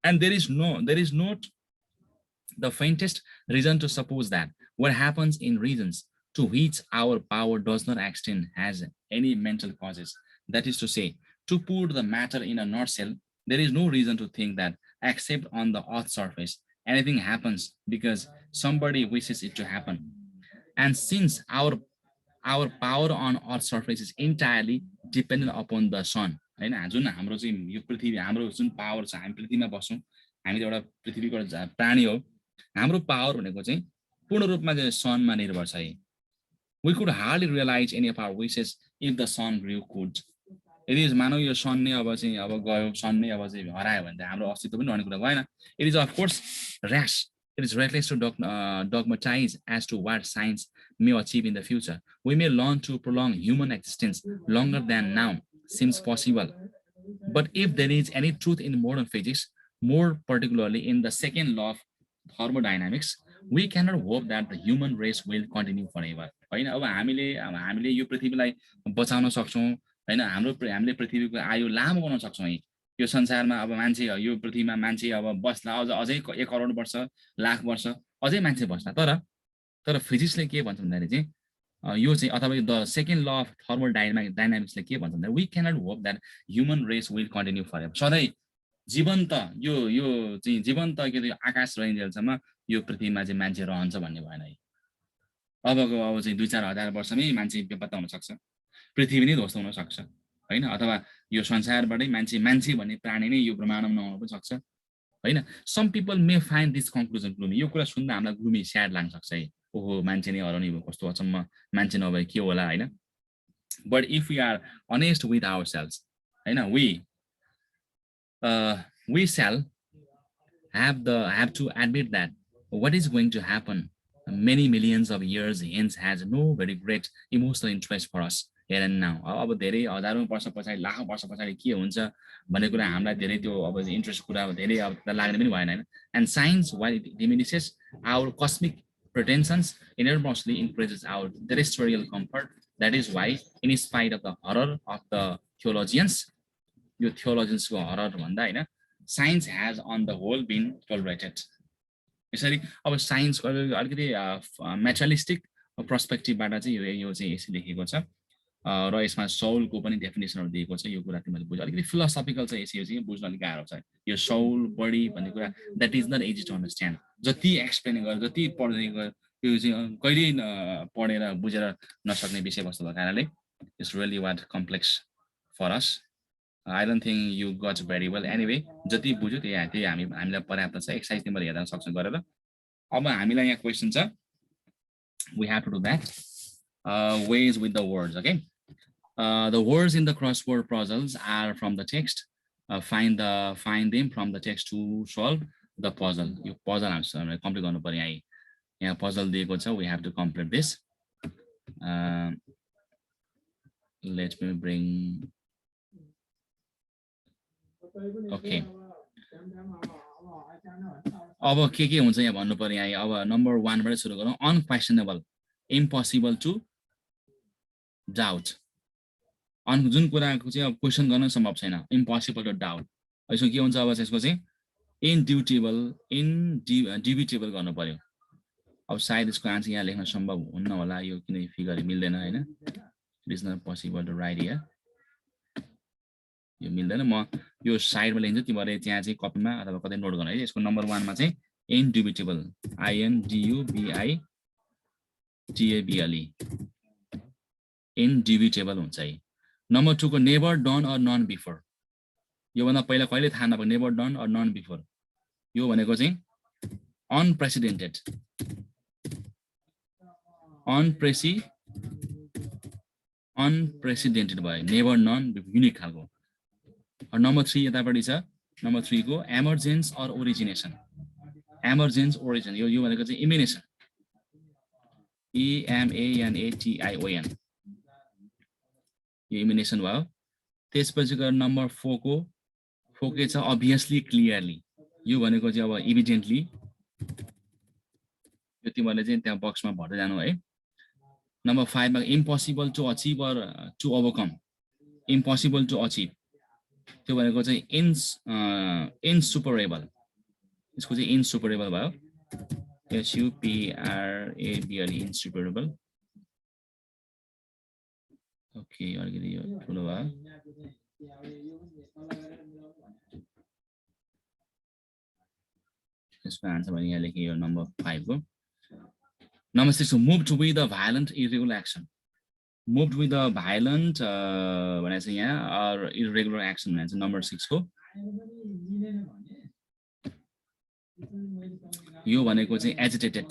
Speaker 1: And there is not the faintest reason to suppose that what happens in regions to which our power does not extend has any mental causes. That is to say, to put the matter in a nutshell, there is no reason to think that except on the earth's surface, anything happens because somebody wishes it to happen. And since our power on earth's surface is entirely dependent upon the sun, हैन, जुन हाम्रो चाहिँ यो पृथ्वी हाम्रो जुन power छ, हामी पृथ्वीमा बस्छौँ, हामी एउटा पृथ्वीको प्राणी हो, हाम्रो पावर भनेको चाहिँ पूर्ण रूपमा चाहिँ सनमा निर्भर छ है. We could hardly realize any of our wishes if the sun grew cold. यदि मानव यो सन नै अब चाहिँ अब गयो, सन नै अब चाहिँ हरायो भने त हाम्रो अस्तित्व पनि रहने कुरा भएन. It is of course rash. It is reckless to dogmatize as to what science may achieve in the future. We may learn to prolong human existence longer than now seems possible. But if there is any truth in modern physics, more particularly in the second law of thermodynamics, we cannot hope that the human race will continue forever. हैन, अब हामीले यो पृथ्वीलाई बचाउन सक्छौं, हैन, हामीले पृथ्वीको आयु लामो बनाउन सक्छौं है. यो संसारमा अब मान्छे यो पृथ्वीमा मान्छे अब बस्ला अझै 1 करोड वर्ष, लाख वर्ष अझै मान्छे बस्ला. तर फिजिक्सले के भन्छ भन्दाखेरि चाहिँ यो चाहिँ अथवा द सेकेन्ड ल अफ थर्मोडायनामिक्सले के भन्छ भन्दा we cannot hope that human race will continue for सधैँ जीवन्त यो चाहिँ जीवन्त के आकाश रहन्जेलसम्म यो पृथ्वीमा चाहिँ मान्छे रहन्छ भन्ने भएन है. अब चाहिँ 2-4 हजार वर्षमै मान्छे बेपत्ता हुन सक्छ, पृथ्वी नै ध्वस्त हुन सक्छ हैन, अथवा यो संसारबाटै मान्छे भन्ने प्राणी नै यो ब्रह्माण्डमा नहुन पनि सक्छ हैन. Some people may find this conclusion gloomy. यो कुरा सुन्दा हामीलाई ग्लुमी स्याड लाग्न सक्छ है. ओहो, मान्छे नै हराउने भयो, कस्तो अचम्म, मान्छे नभए के होला हैन. But if we are honest with ourselves हैन, we shall have to admit that what is going to happen many millions of years hence has no very great emotional interest for us here and now. अब धेरै हजारौं वर्ष पछाडि, लाखौं वर्ष पछाडि के हुन्छ भन्ने कुरा हामीलाई धेरै त्यो अब इन्ट्रेस्ट कुरा धेरै अब लाग्ने पनि भएन हैन. And science, while it diminishes our cosmic pretensions, enormously increases our terrestrial comfort. That is why, in spite of the horror of the theologians, यो theologians को horror भन्दा हैन, science has on the whole been tolerated. यसरी अब science अलिकति म्याटेरियलिस्टिक पर्सपेक्टिभबाट चाहिँ यो चाहिँ यसरी लेखेको छ र यसमा सोलको पनि डेफिनेसनहरु दिएको छ. यो कुरा तिमीले बुझ्नु, अलिकति फिलोसफिकल चाहिँ यसरी चाहिँ बुझ्न अलिक गाह्रो छ. यो सोल बडी भन्ने कुरा that is not easy to understand. जति एक्सप्लेन गर, जति पढ्दै गर, यो चाहिँ कहिल्यै पढेर बुझेर नसक्ने विषयवस्तु भएको कारणले it's really what complex for us. I don't think you got very well. Anyway, जति बुझ्यो त्यही हामीलाई पर्याप्त छ. एक्सरसाइज तिमीले हेर्न सक्छौ गरेर. अब हामीलाई यहाँ क्वेशन छ. We have to do that. Ways with the words, okay? The words in the crossword puzzles are from the text. Find them from the text to solve the puzzle. यो puzzle हामीले complete गर्नु पर्यो. यहाँ puzzle दिएको छ. We have to complete this. Let me bring. Okay. अब के हुन्छ यहाँ भन्नु पर्यो. यहाँ अब नम्बर 1 बाट सुरु गरौँ. अनक्वेसनेबल, इम्पोसिबल टु डाउट. जुन कुराको चाहिँ अब क्वेसन गर्न सम्भव छैन, इम्पोसिबल टु डाउट. यसो के हुन्छ अब यसको चाहिँ इन्डिबिटेबल गर्नु पर्यो. अब सायद यसको आन्सर यहाँ लेख्न सम्भव हुन्न होला, यो किन फिगर मिल्दैन हैन. It is not possible to write here. यो मिल्दैन. म यो साइडमा लेख्छु, तिमीहरुले त्यहाँ चाहिँ कपीमा अथवा कतै नोट गर्नु है. यसको नम्बर 1 मा चाहिँ इन्डिबिटेबल, INDUBITABLE, इन्डिबिटेबल हुन्छ है. नम्बर 2 को never done or none before. यो भन्दा पहिला कहिले थाहा नभएको, never done or none before. यो भनेको चाहिँ अनप्रेसिडेन्टेड भयो. नेभर नन युनिक खालको. नम्बर 3 यतापट्टि छ. नम्बर 3 को emergence or origination. Emergence origin, यो भनेको चाहिँ इमिनेसन, EMANATION, यो इमिनेसन भयो. त्यसपछि गएर नम्बर 4 को फोके छ अभियसली, क्लियरली. यो भनेको चाहिँ अब इभिडेन्टली. यो तिमीहरुले चाहिँ त्यहाँ बक्समा भर्दै जानु है. नम्बर 5 मा impossible to achieve or to overcome. Impossible to achieve त्यो भनेको चाहिँ इन्सुपरेबल, यसको चाहिँ इन्सुपरेबल भयो, SUPRABL इन्सुपरेबल। ओके अलिकति यो ठुलो भयो, यसको आन्सर भने यहाँ लेखेँ यो नम्बर 5 को। Number 6 moved with the भाइलेन्ट irregular action, moved with the भाइलेन्ट भने चाहिँ यहाँ इरेगुलर एक्सन भने चाहिँ नम्बर 6 को। यो भनेको चाहिँ एजिटेटेड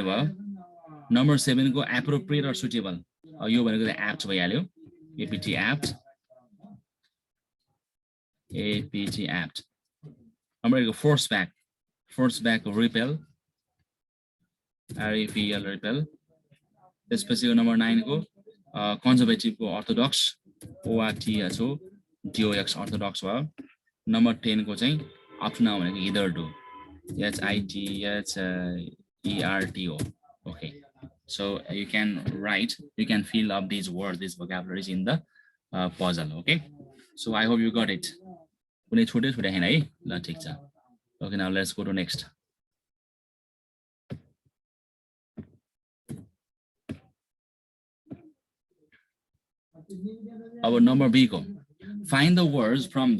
Speaker 1: भयो। नम्बर 7 को एप्रोप्रिएट अर सुटेबल, यो भनेको चाहिँ एप्ट भइहाल्यो, APT apt, APT apt. Number 8 को force back repel, REPL repel. त्यसपछि नम्बर 9 को कन्जर्भेटिभ को अर्थोडक्स, ORTHO DOX अर्थोडक्स भयो। नम्बर 10 को चाहिँ अप्नाउ भनेको इदर do, HITHERTO। Okay, so you can write, you can fill up these words, these vocabularies in the puzzle. Okay, so I hope you got it. कुनै छुट्यो छैन है? ल ठीक छ। Okay, now let's go to next. अब number B को find the words from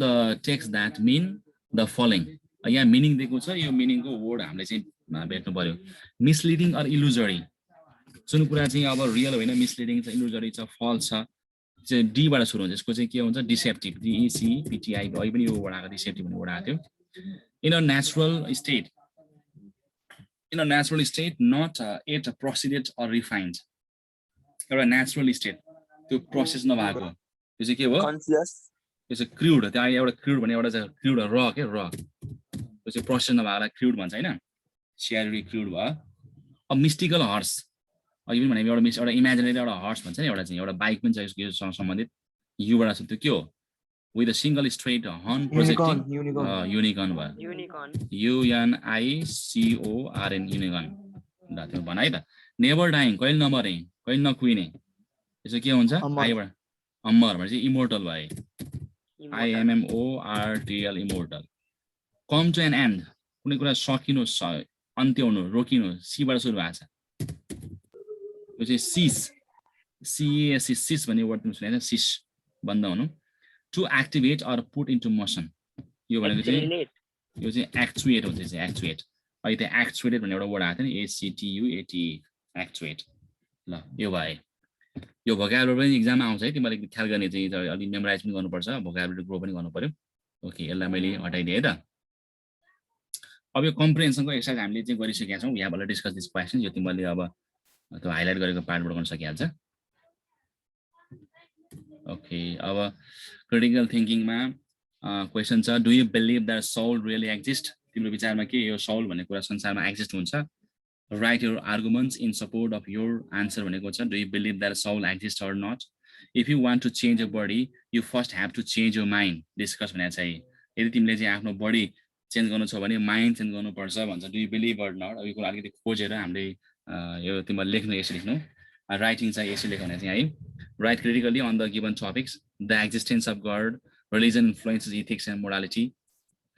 Speaker 1: the text that mean the following. यहाँ मिनिङ दिएको छ, यो मिनिङको वर्ड हामीले चाहिँ भेट्नु पर्यो। मिसलिडिङ अर इलुजरी, जुन कुरा चाहिँ अब रियल होइन, मिसलिडिङ छ, इलुजरी छ, फल्स छ, चाहिँ डी बाट सुरु हुन्छ। यसको चाहिँ के हुन्छ? डिसेप्टिभ, DECPTI, अहिले पनि यो वर्ड आएको, डिसेप्टिभ भन्ने वर्ड आएको थियो। In a natural state not yet processed or refined, एउटा नेचुरल स्टेट, त्यो प्रोसेस नभएको, त्यो चाहिँ के हो? यो चाहिँ क्रुड, त्यहाँ एउटा क्रुड भने एउटा चाहिँ क्रुड र के र, त्यो चाहिँ प्रोसेस नभएकोलाई क्रुड भन्छ होइन, स्यारी क्रुड भयो। अब मिस्टिकल हर्स, अघि पनि भनेको एउटा इमेजिनेरी एउटा हर्स भन्छ नि, एउटा चाहिँ एउटा बाइक पनि छ यससँग सम्बन्धित, युबाट छ, त्यो के हो? With a single straight horn projecting, unicorn भयो, UNICORN, युनिकर्न। ल त्यो भन है त। नेभर डाइङ, कहिले नमरे, कहिले नकुइने, यसो के हुन्छ? आइबाट अमर भनेपछि इमोर्टल भयो, IMMORTL immortal. Come to an end, कुनै कुरा सकिनु, अन्त्य हुनु, रोकिनु, सीबाट सुरु भएको छ, यो चाहिँ सिस, CAS, सिस भन्ने वर्ड तिमीले सुनेको छ, सिस बन्द हुनु। To activate or put into motion, यो भनेको चाहिँ यो चाहिँ एक्चुएट हुन्छ, चाहिँ एक्चुएट। अहिले त्यहाँ एक्चुएटेड भन्ने एउटा वर्ड आएको थियो नि, ACTUATE, एक्चुएट। ल यो भयो। यो भोकाबुलरी पनि इक्जाममा आउँछ है, तिमीले ख्याल गर्ने चाहिँ अलिक मेमोराइज पनि गर्नुपर्छ, भोकाबुलरी ग्रो पनि गर्नु पर्यो। ओके, यसलाई मैले हटाइदिएँ है त। अब यो कम्प्रिहेन्सनको एक्सर्साइज हामीले चाहिँ गरिसकेका छौँ। यहाँ बल्ल डिस्कस दिस क्वेसन, यो तिमीले अब त्यो हाइलाइट गरेको पार्टबाट गर्न सकिहाल्छ। ओके, अब क्रिटिकल थिङ्किङमा क्वेसन छ, do you believe that soul really exist? तिम्रो विचारमा के यो सोल भन्ने कुरा संसारमा एक्जिस्ट हुन्छ? Write your arguments in support of your answer भनेको छ, do you believe that soul exist or not? If you want to change a body you first have to change your mind, discuss भनेको चाहिँ यदि तिमीले चाहिँ आफ्नो body change गर्नु छ भने माइन्ड चेन्ज गर्नुपर्छ भन्छ, do you believe or not? अब यो कुरा अलिकति खोजेर हामीले यो तिमीले लेख्नु, यसरी लेख्नु, राइटिङ चाहिँ यसरी लेख्नु भने चाहिँ है, write critically on the given topics, the existence of God, religion influences ethics and morality,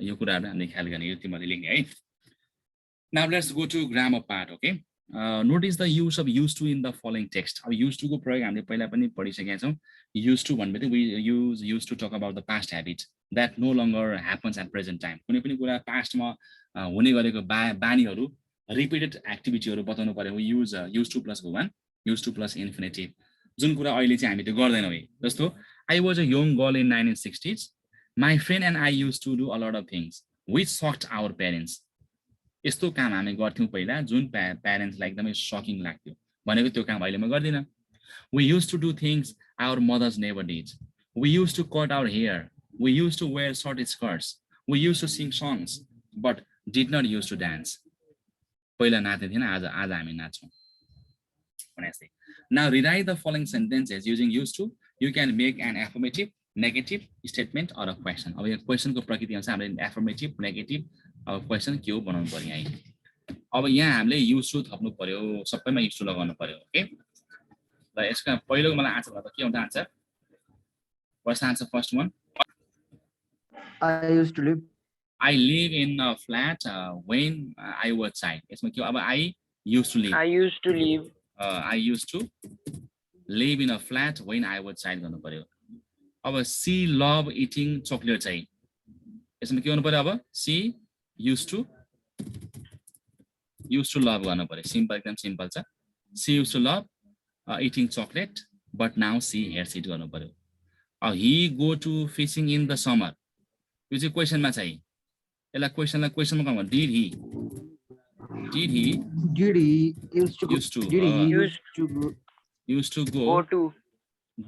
Speaker 1: यो कुराहरू हामीले ख्याल गर्ने, यो तिमीले लेख्ने है। Now let's go to grammar part. Okay, notice the use of used to in the following text. अब used to को प्रयोग हामीले पहिला पनि पढिसकेका छौँ। used to भन्ने we use used to talk about the past habit that no longer happens at present time. कुनै पनि कुरा पास्टमा हुने गरेको बानीहरू, रिपिटेड एक्टिभिटीहरू बताउनु पर्यो, we use used to plus one, used to plus infinitive, जुन कुरा अहिले चाहिँ हामी त्यो गर्दैनौँ है। जस्तो I was a young girl in 1960s. My friend and I used to do a lot of things which shocked our parents. यस्तो काम हामी गर्थ्यौँ पहिला जुन प्यारेन्ट्सलाई एकदमै सकिङ लाग्थ्यो, भनेको त्यो काम अहिले म गर्दिनँ। We used to do things our mothers never did. We used to cut our hair. We used to wear short skirts. We used to sing songs but did not used to dance. पहिला नाच्ने थिएन, आज हामी नाच्छौँ भने जस्तै। Now rewrite the following sentences using used to. You can make an affirmative, negative statement or a question. अब यो क्वेसनको प्रकृति अनुसार हामीले affirmative, negative अब क्वेसन के हो बनाउनु पर्यो है। अब यहाँ हामीले युज टु थप्नु पर्यो, सबैमा युज टु लगाउनु पर्यो। ओके, ल यसको पहिलो मलाई आन्सर गर्दा के हुन्छ answer first answer first one
Speaker 3: I used to live.
Speaker 1: I live in a flat when I was child. यसमा के हो अब I used to live.
Speaker 4: I used to live.
Speaker 1: I used to live in a flat when I was child गर्नु पर्यो. अब she love eating chocolate चाहिँ यसमा के गर्नु पर्यो अब she used to love गर्नु पर्यो. सिम्पल एकदम सिम्पल छ. She used to love eating chocolate but now she hates it गर्नु पर्यो. He go to fishing in the summer. यो चाहिँ क्वेशनमा चाहिँ यसलाई क्वेशनमा कम गर्नु did he
Speaker 3: Used to go.
Speaker 1: used to
Speaker 3: Did he used to go?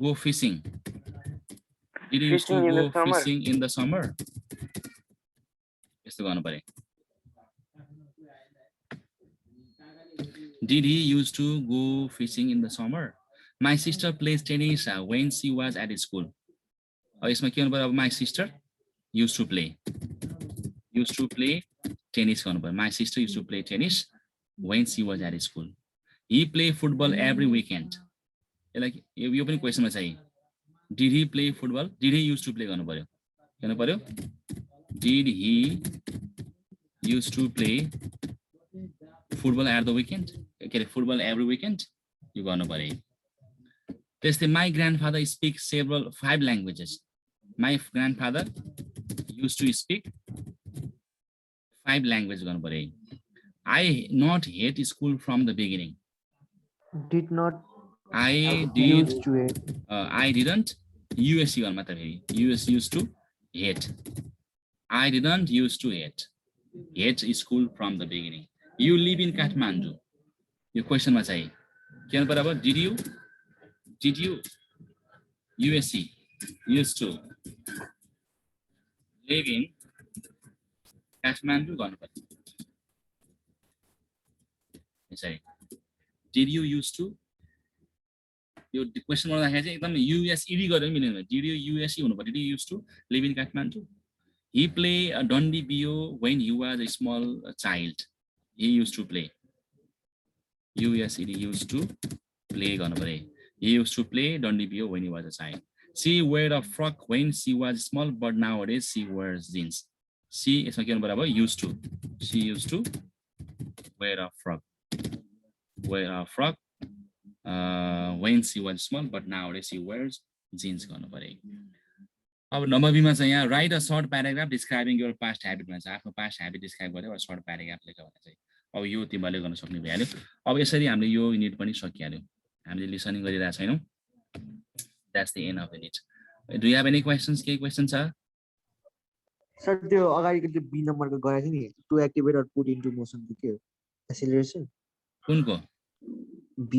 Speaker 1: go fishing. Did he used to
Speaker 4: Fishing in
Speaker 1: go
Speaker 4: the summer.
Speaker 1: fishing in the summer? यस्तो गर्नु पर्यो. Did he used to go fishing in the summer? My sister plays tennis when she was at school. यसमा के गर्नु पर्यो अब my sister used to play tennis गर्नु पर्यो. My sister used to play tennis when she was at school. He play football every weekend. यसलाई यो पनि क्वेशनमा चाहिँ did he play football? Did he used to play गर्नु पर्यो. Did he used to play football at the weekend? के अरे football every weekend यो गर्नु पर्यो. त्यस्तै my grandfather speaks 5 languages. My grandfather used to speak 5 languages गर्नु पर्यो. I not hate school from the beginning.
Speaker 3: Did not.
Speaker 1: I did.
Speaker 3: Used to it.
Speaker 1: I didn't. USC गर्नु मात्र फेरि. US used to hate. I didn't used to hate school from the beginning. You live in Kathmandu. यो क्वेशनमा चाहिँ के गर्नु पर्यो अब did you USC used to live in Kathmandu गर्नु पर्यो. यसरी did you used to यो क्वेशन गर्दाखेरि चाहिँ एकदम USED गरेर मिलेन. did you USC हुनु पर्यो. did you used to live in Kathmandu? He play Dundee BO when he was a small child. He used to play. USED used to play गर्नु पर्यो. He used to play Dundee BO when he was a child. She wore a frock when she was small, but nowadays she wears jeans. She यसमा के गर्नु पर्यो अब used to. She used to wear a frock when she was small, but nowadays she wears jeans गर्नु पर्यो. अब number बीमा चाहिँ यहाँ write a short paragraph describing your past habit भन्छ. आफ्नो past habit describe गरेर short paragraph लेख भने चाहिँ अब यो तिमीले गर्न सक्ने भइहाल्यो. अब यसरी हामीले यो युनिट पनि सकिहाल्यो. हामीले लिसनिङ गरिरहेका छैनौँ. That's the end of the unit. Do you have any questions? केही क्वेशन छ?
Speaker 3: Sir, त्यो अगाडिको त्यो B नम्बरको गराएको थियो नि to activate or put into motion को के हो? Acceleration.
Speaker 1: कुनको?
Speaker 3: B